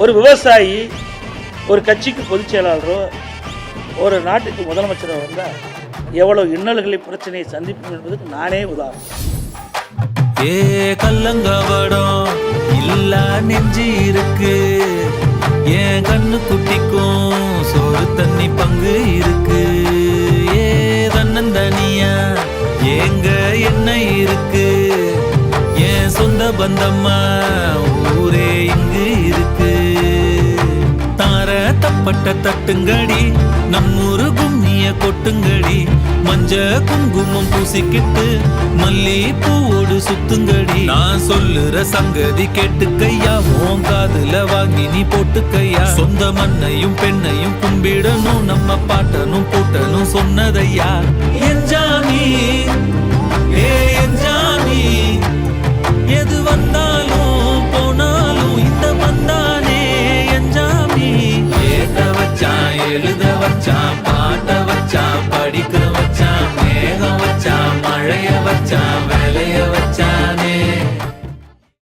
ஒரு விவசாயி ஒரு கட்சிக்கு பொதுச் செயலாளரோ ஒரு நாட்டுக்கு முதலமைச்சரோ வந்தால் எவ்வளவு இன்னல்களை பிரச்சனையை சந்திப்போம் என்பதுக்கு நானே உதாரணம். கல்லங்கவடம் இல்லா நெஞ்சு இருக்கு, என் கண்ணு குட்டிக்கும் சோறு தண்ணி பங்கு இருக்கு. தன்னந்தனியா எங்க என்ன இருக்கு, என் சொந்த பந்தம்மா ஊரே இங்கு இருக்கு. தார தப்பட்ட தட்டுங்கடி, நம்மூரு கும்மிய கொட்டுங்கடி, மஞ்ச குங்குமம் பூசிக்கிட்டு மல்லி பூவோடு சுத்துங்கடி. நான் சொல்லுற சங்கதி கேட்டுக்கையா, உன் காதுல வாங்கி நீ போட்டுக்கையா. சொந்த மண்ணையும் பெண்ணையும் கும்பிடணும், நம்ம பாட்டனும் போட்டனும் சொன்னதையா. என்ஜாமி என்ஜாமி, எது வந்தாலும் போனாலும் இந்த வந்தானே என்ஜாமி. ஏத்த வச்சான் எழுத வச்சான் பாட்ட வச்சான் படிக்க வச்சான் மேகம் வச்சான் மழைய வச்சான்